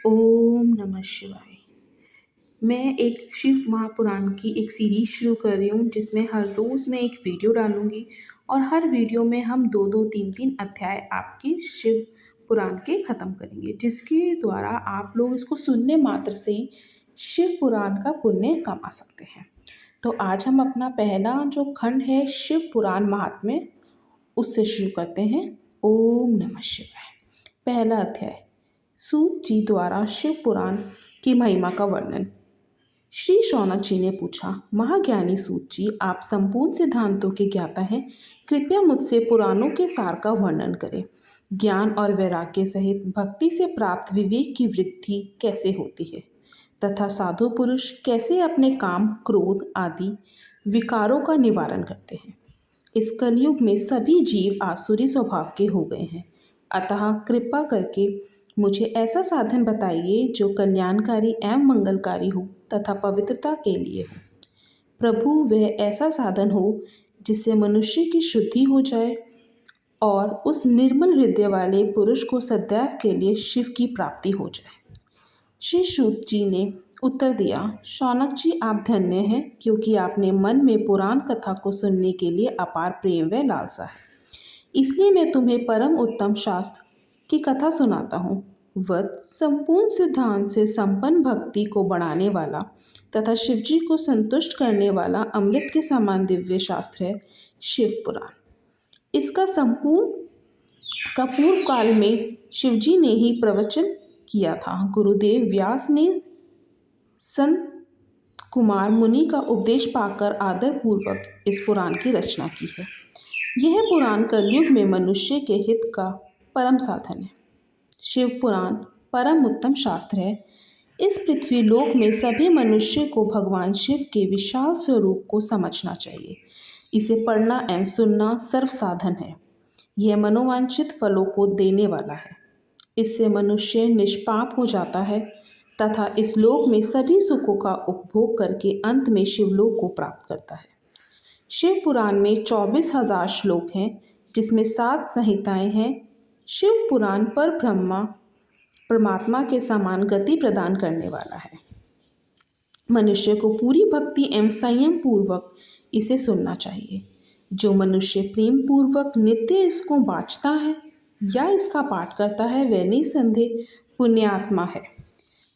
ओम नमः शिवाय। मैं एक शिव महापुराण की एक सीरीज़ शुरू कर रही हूँ जिसमें हर रोज़ मैं एक वीडियो डालूँगी और हर वीडियो में हम 2-2 3-3 अध्याय आपके शिव पुराण के ख़त्म करेंगे, जिसके द्वारा आप लोग इसको सुनने मात्र से ही शिव पुराण का पुण्य कमा सकते हैं। तो आज हम अपना पहला जो खंड है शिव पुराण महात्म्य, उससे शुरू करते हैं। ओम नमः शिवाय। पहला अध्याय, सूत जी द्वारा शिव पुराण की महिमा का वर्णन। श्री शौनक जी ने पूछा, महाज्ञानी सूत जी, आप संपूर्ण सिद्धांतों के ज्ञाता हैं, कृपया मुझसे पुराणों के सार का वर्णन करें। ज्ञान और वैराग्य सहित भक्ति से प्राप्त विवेक की वृद्धि कैसे होती है तथा साधु पुरुष कैसे अपने काम, क्रोध आदि विकारों का निवारण करते हैं। इस कलयुग में सभी जीव आसुरी स्वभाव के हो गए हैं, अतः कृपा करके मुझे ऐसा साधन बताइए जो कल्याणकारी एवं मंगलकारी हो तथा पवित्रता के लिए हो। प्रभु, वह ऐसा साधन हो जिससे मनुष्य की शुद्धि हो जाए और उस निर्मल हृदय वाले पुरुष को सदैव के लिए शिव की प्राप्ति हो जाए। श्री सूत जी ने उत्तर दिया, शौनक जी, आप धन्य हैं क्योंकि आपने मन में पुराण कथा को सुनने के लिए अपार प्रेम व लालसा है। इसलिए मैं तुम्हें परम उत्तम शास्त्र की कथा सुनाता हूँ। वह संपूर्ण सिद्धांत से संपन्न भक्ति को बढ़ाने वाला तथा शिवजी को संतुष्ट करने वाला अमृत के समान दिव्य शास्त्र है शिव पुराण। इसका पूर्व काल में शिवजी ने ही प्रवचन किया था। गुरुदेव व्यास ने संत कुमार मुनि का उपदेश पाकर आदर पूर्वक इस पुराण की रचना की है। यह पुराण कलयुग में मनुष्य के हित का परम साधन है। शिव पुराण परम उत्तम शास्त्र है। इस पृथ्वी लोक में सभी मनुष्य को भगवान शिव के विशाल स्वरूप को समझना चाहिए। इसे पढ़ना एवं सुनना सर्व साधन है। यह मनोवांछित फलों को देने वाला है। इससे मनुष्य निष्पाप हो जाता है तथा इस लोक में सभी सुखों का उपभोग करके अंत में शिवलोक को प्राप्त करता है। शिव पुराण में 24,000 श्लोक हैं, जिसमें 7 संहिताएं हैं। शिव पुराण पर परमात्मा के समान गति प्रदान करने वाला है। मनुष्य को पूरी भक्ति एवं संयम पूर्वक इसे सुनना चाहिए। जो मनुष्य प्रेम पूर्वक नित्य इसको बाँचता है या इसका पाठ करता है, वह निसंदेह पुण्यात्मा है।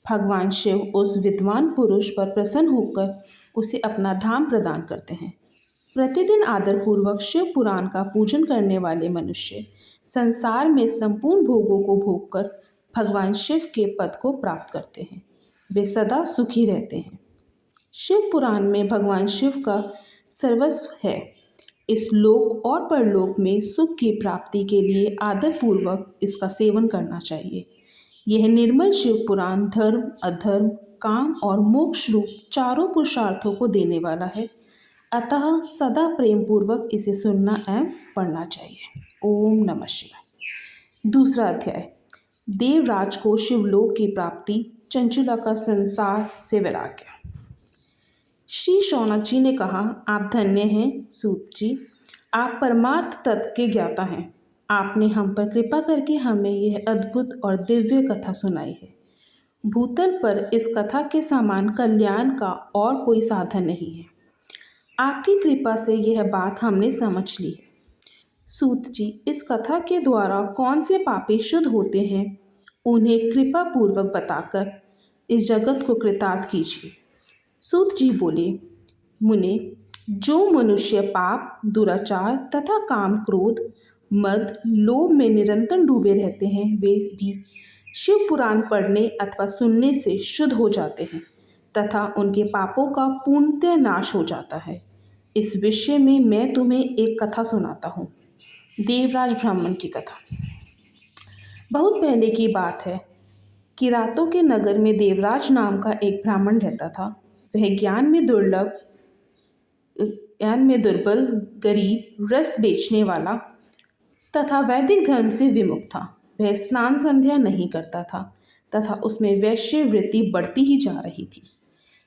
भगवान शिव उस विद्वान पुरुष पर प्रसन्न होकर उसे अपना धाम प्रदान करते हैं। प्रतिदिन आदरपूर्वक शिव पुराण का पूजन करने वाले मनुष्य संसार में संपूर्ण भोगों को भोगकर भगवान शिव के पद को प्राप्त करते हैं। वे सदा सुखी रहते हैं। शिव पुराण में भगवान शिव का सर्वस्व है। इस लोक और परलोक में सुख की प्राप्ति के लिए आदरपूर्वक इसका सेवन करना चाहिए। यह निर्मल शिव पुराण धर्म, अधर्म, काम और मोक्ष रूप चारों पुरुषार्थों को देने वाला है, अतः सदा प्रेम पूर्वक इसे सुनना एवं पढ़ना चाहिए। ओम नमः शिवाय। दूसरा अध्याय, देवराज को शिवलोक की प्राप्ति, चंचुला का संसार से वैराग्य। श्री शौनक जी ने कहा, आप धन्य हैं सूत जी, आप परमार्थ तत्व के ज्ञाता हैं। आपने हम पर कृपा करके हमें यह अद्भुत और दिव्य कथा सुनाई है। भूतल पर इस कथा के समान कल्याण का और कोई साधन नहीं है। आपकी कृपा से यह बात हमने समझ ली है। सूत जी, इस कथा के द्वारा कौन से पापी शुद्ध होते हैं, उन्हें कृपा पूर्वक बताकर इस जगत को कृतार्थ कीजिए। सूत जी बोले, मुने, जो मनुष्य पाप, दुराचार तथा काम, क्रोध, मद, लोभ में निरंतर डूबे रहते हैं, वे भी शिव पुराण पढ़ने अथवा सुनने से शुद्ध हो जाते हैं तथा उनके पापों का पूर्णतः नाश हो जाता है। इस विषय में मैं तुम्हें एक कथा सुनाता हूँ। देवराज ब्राह्मण की कथा। बहुत पहले की बात है कि रातों के नगर में देवराज नाम का एक ब्राह्मण रहता था। वह ज्ञान में दुर्बल, गरीब, रस बेचने वाला तथा वैदिक धर्म से विमुख था। वह स्नान संध्या नहीं करता था तथा उसमें वैश्यवृत्ति बढ़ती ही जा रही थी।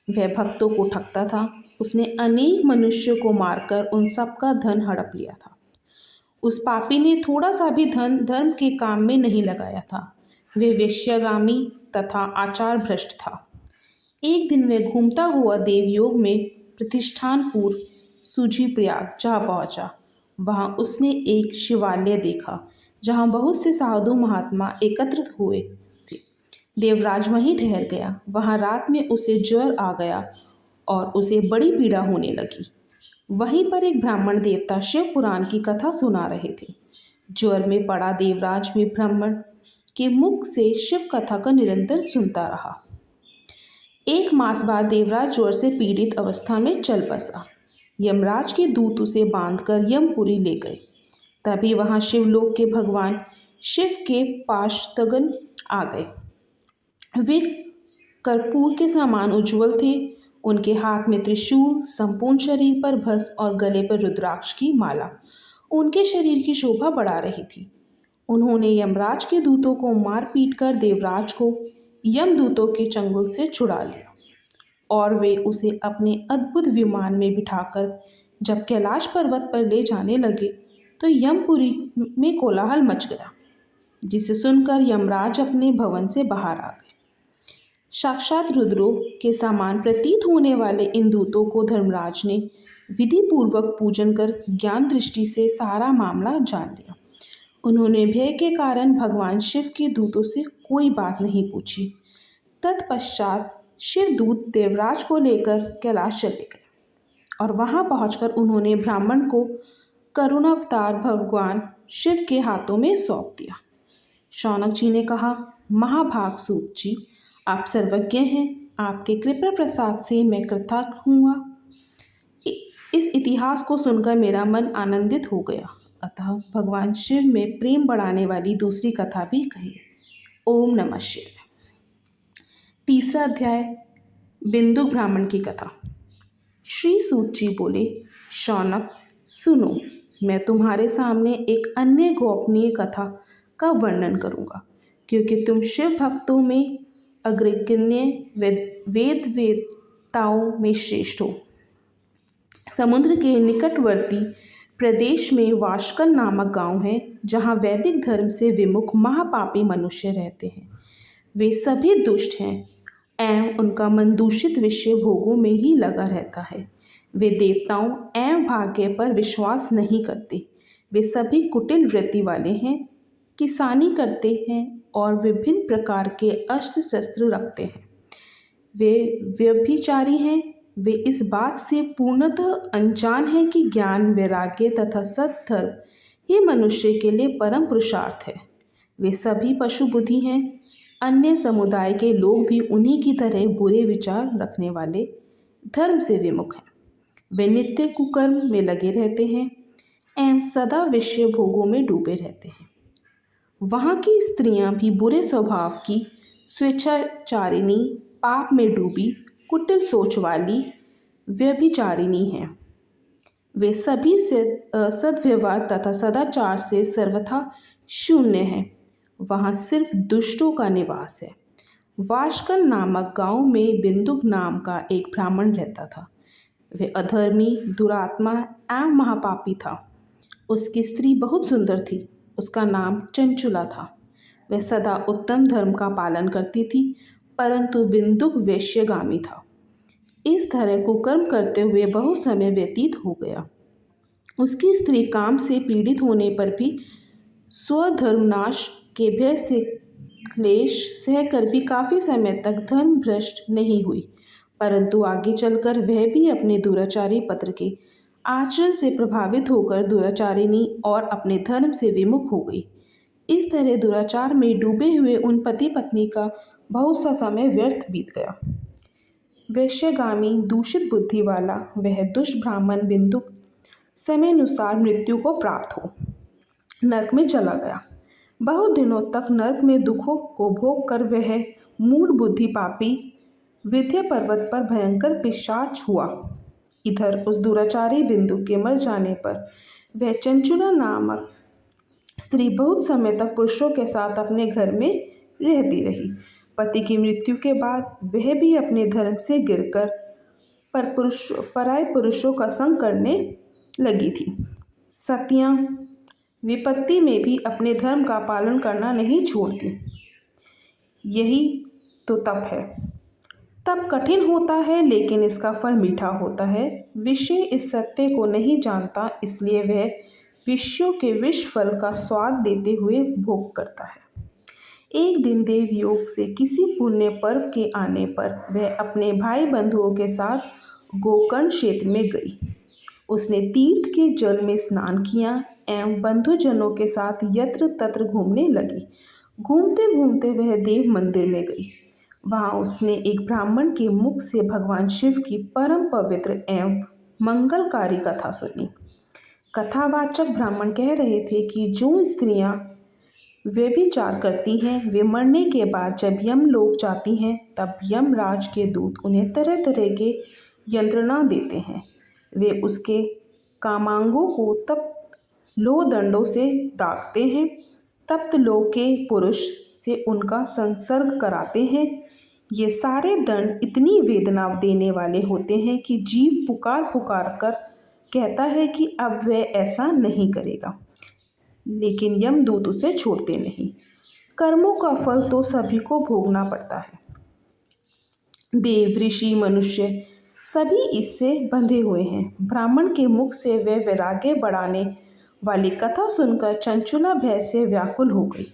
वह भक्तों को ठगता था। उसने अनेक मनुष्यों को मारकर उन सबका धन हड़प लिया था। उस पापी ने थोड़ा सा भी धन धर्म के काम में नहीं लगाया था। वे वेश्यागामी तथा आचार भ्रष्ट था। एक दिन वह घूमता हुआ देवयोग में प्रतिष्ठानपुर सूझीप्रयाग जा पहुंचा। वहां उसने एक शिवालय देखा जहां बहुत से साधु महात्मा एकत्रित हुए थे। देवराज वहीं ठहर गया। वहां रात में उसे ज्वर आ गया और उसे बड़ी पीड़ा होने लगी। वहीं पर एक ब्राह्मण देवता शिव पुराण की कथा सुना रहे थे। ज्वर में पड़ा देवराज भी ब्राह्मण के मुख से शिव कथा का निरंतर सुनता रहा। एक मास बाद देवराज ज्वर से पीड़ित अवस्था में चल बसा। यमराज के दूत उसे बांधकर यमपुरी ले गए। तभी वहां शिवलोक के भगवान शिव के पार्षदगण आ गए। वे कर्पूर के समान उज्ज्वल थे। उनके हाथ में त्रिशूल, संपूर्ण शरीर पर भस्म और गले पर रुद्राक्ष की माला उनके शरीर की शोभा बढ़ा रही थी। उन्होंने यमराज के दूतों को मार पीट कर देवराज को यमदूतों के चंगुल से छुड़ा लिया और वे उसे अपने अद्भुत विमान में बिठाकर जब कैलाश पर्वत पर ले जाने लगे तो यमपुरी में कोलाहल मच गया, जिसे सुनकर यमराज अपने भवन से बाहर आ गए। साक्षात रुद्रों के समान प्रतीत होने वाले इन दूतों को धर्मराज ने विधि पूर्वक पूजन कर ज्ञान दृष्टि से सारा मामला जान लिया। उन्होंने भय के कारण भगवान शिव के दूतों से कोई बात नहीं पूछी। तत्पश्चात शिवदूत देवराज को लेकर कैलाश चले गए और वहां पहुंचकर उन्होंने ब्राह्मण को करुणावतार भगवान शिव के हाथों में सौंप दिया। शौनक जी ने कहा, महाभाग सूत जी, आप सर्वज्ञ हैं। आपके कृपा प्रसाद से मैं कृतार्थ हुआ। इस इतिहास को सुनकर मेरा मन आनंदित हो गया। अतः भगवान शिव में प्रेम बढ़ाने वाली दूसरी कथा भी कही। ओम नमः शिवाय। तीसरा अध्याय, बिंदु ब्राह्मण की कथा। श्री सूत जी बोले, शौनक सुनो, मैं तुम्हारे सामने एक अन्य गोपनीय कथा का वर्णन करूंगा, क्योंकि तुम शिव भक्तों में अग्रगण्य वेदताओं में श्रेष्ठ हो। समुद्र के निकटवर्ती प्रदेश में वाशकल नामक गांव है, जहां वैदिक धर्म से विमुख महापापी मनुष्य रहते हैं। वे सभी दुष्ट हैं एवं उनका मन दूषित विषय भोगों में ही लगा रहता है। वे देवताओं एवं भाग्य पर विश्वास नहीं करते। वे सभी कुटिल वृत्ति वाले हैं, किसानी करते हैं और विभिन्न प्रकार के अस्त्र शस्त्र रखते हैं। वे व्यभिचारी हैं। वे इस बात से पूर्णतः अनजान हैं कि ज्ञान, वैराग्य तथा सद्धर्म ही मनुष्य के लिए परम पुरुषार्थ है। वे सभी पशु बुद्धि हैं। अन्य समुदाय के लोग भी उन्हीं की तरह बुरे विचार रखने वाले धर्म से विमुख हैं। वे नित्य कुकर्म में लगे रहते हैं एवं सदा विषय भोगों में डूबे रहते हैं। वहाँ की स्त्रियां भी बुरे स्वभाव की, स्वेच्छाचारिणी, पाप में डूबी, कुटिल सोच वाली व्यभिचारिणी हैं। वे सभी से सद्व्यवहार तथा सदाचार से सर्वथा शून्य हैं। वहाँ सिर्फ दुष्टों का निवास है। वाशकल नामक गांव में बिंदुक नाम का एक ब्राह्मण रहता था। वह अधर्मी, दुरात्मा एवं महापापी था। उसकी स्त्री बहुत सुंदर थी। उसका नाम चंचुला था। वह सदा उत्तम धर्म का पालन करती थी, परंतु बिंदुक वैश्यगामी था। इस तरह कुकर्म करते हुए बहुत समय व्यतीत हो गया। उसकी स्त्री काम से पीड़ित होने पर भी स्वधर्मनाश के भय से क्लेश सहकर भी काफ़ी समय तक धर्म भ्रष्ट नहीं हुई, परंतु आगे चलकर वह भी अपने दुराचारी पत्र के आचरण से प्रभावित होकर दुराचारिणी और अपने धर्म से विमुख हो गई। इस तरह दुराचार में डूबे हुए उन पति पत्नी का बहुत सा समय व्यर्थ बीत गया। वैश्यगामी, दूषित बुद्धि वाला वह दुष्ट ब्राह्मण बिंदुक समयानुसार मृत्यु को प्राप्त हो नरक में चला गया। बहुत दिनों तक नरक में दुखों को भोग कर वह मूढ़ बुद्धि पापी विंध्य पर्वत पर भयंकर पिशाच हुआ। इधर उस दुराचारी बिंदु के मर जाने पर वह चंचुला नामक स्त्री बहुत समय तक पुरुषों के साथ अपने घर में रहती रही। पति की मृत्यु के बाद वह भी अपने धर्म से गिरकर पराये पुरुषों का संग करने लगी थी। सतियां विपत्ति में भी अपने धर्म का पालन करना नहीं छोड़ती। यही तो तप है। तप कठिन होता है लेकिन इसका फल मीठा होता है। विषय इस सत्य को नहीं जानता, इसलिए वह विषयों के विष फल का स्वाद लेते हुए भोग करता है। एक दिन देवयोग से किसी पुण्य पर्व के आने पर वह अपने भाई बंधुओं के साथ गोकर्ण क्षेत्र में गई। उसने तीर्थ के जल में स्नान किया एवं बंधुजनों के साथ यत्र तत्र घूमने लगी। घूमते घूमते वह देव मंदिर में गई। वहां उसने एक ब्राह्मण के मुख से भगवान शिव की परम पवित्र एवं मंगलकारी कथा सुनी। कथावाचक ब्राह्मण कह रहे थे कि जो स्त्रियां व्यभिचार करती हैं वे मरने के बाद जब यमलोक जाती हैं तब यमराज के दूत उन्हें तरह तरह के यंत्रणा देते हैं। वे उसके कामांगों को तप्त लोह दंडों से दागते हैं। तप्त लोह के पुरुष से उनका संसर्ग कराते हैं। ये सारे दंड इतनी वेदना देने वाले होते हैं कि जीव पुकार पुकार कर कहता है कि अब वह ऐसा नहीं करेगा, लेकिन यमदूत उसे छोड़ते नहीं। कर्मों का फल तो सभी को भोगना पड़ता है। देव, ऋषि, मनुष्य सभी इससे बंधे हुए हैं। ब्राह्मण के मुख से वह वैराग्य बढ़ाने वाली कथा सुनकर चंचुला भय से व्याकुल हो गई।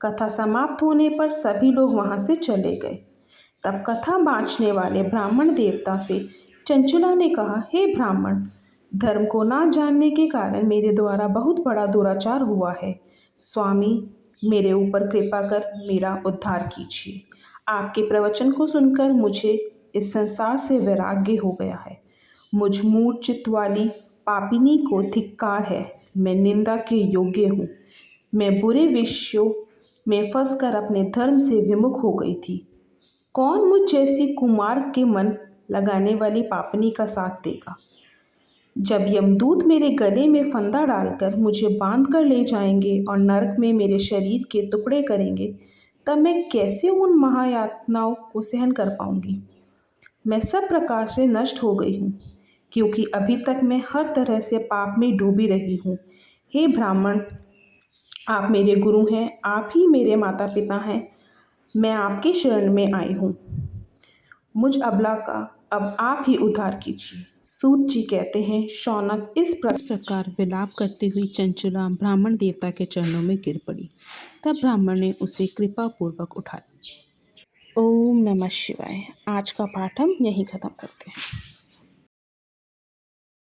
कथा समाप्त होने पर सभी लोग वहां से चले गए। तब कथा बाँचने वाले ब्राह्मण देवता से चंचुला ने कहा, हे ब्राह्मण, धर्म को ना जानने के कारण मेरे द्वारा बहुत बड़ा दुराचार हुआ है। स्वामी, मेरे ऊपर कृपा कर मेरा उद्धार कीजिए। आपके प्रवचन को सुनकर मुझे इस संसार से वैराग्य हो गया है। मुझ मूढ़ चित्त वाली पापिनी को धिक्कार है। मैं निंदा के योग्य हूँ। मैं बुरे विषयों में फंसकर अपने धर्म से विमुख हो गई थी। कौन मुझ जैसी कुमार के मन लगाने वाली पापिनी का साथ देगा? जब यमदूत मेरे गले में फंदा डालकर मुझे बांध कर ले जाएंगे और नरक में मेरे शरीर के टुकड़े करेंगे, तब मैं कैसे उन महायातनाओं को सहन कर पाऊंगी? मैं सब प्रकार से नष्ट हो गई हूँ, क्योंकि अभी तक मैं हर तरह से पाप में डूबी रही हूँ। हे ब्राह्मण, आप मेरे गुरु हैं, आप ही मेरे माता पिता हैं। मैं आपके शरण में आई हूँ। मुझ अबला का अब आप ही उद्धार कीजिए। सूत जी कहते हैं, शौनक इस प्रकार विलाप करती हुई चंचुला ब्राह्मण देवता के चरणों में गिर पड़ी। तब ब्राह्मण ने उसे कृपा पूर्वक उठाया। ओम नमः शिवाय। आज का पाठ हम यहीं ख़त्म करते हैं।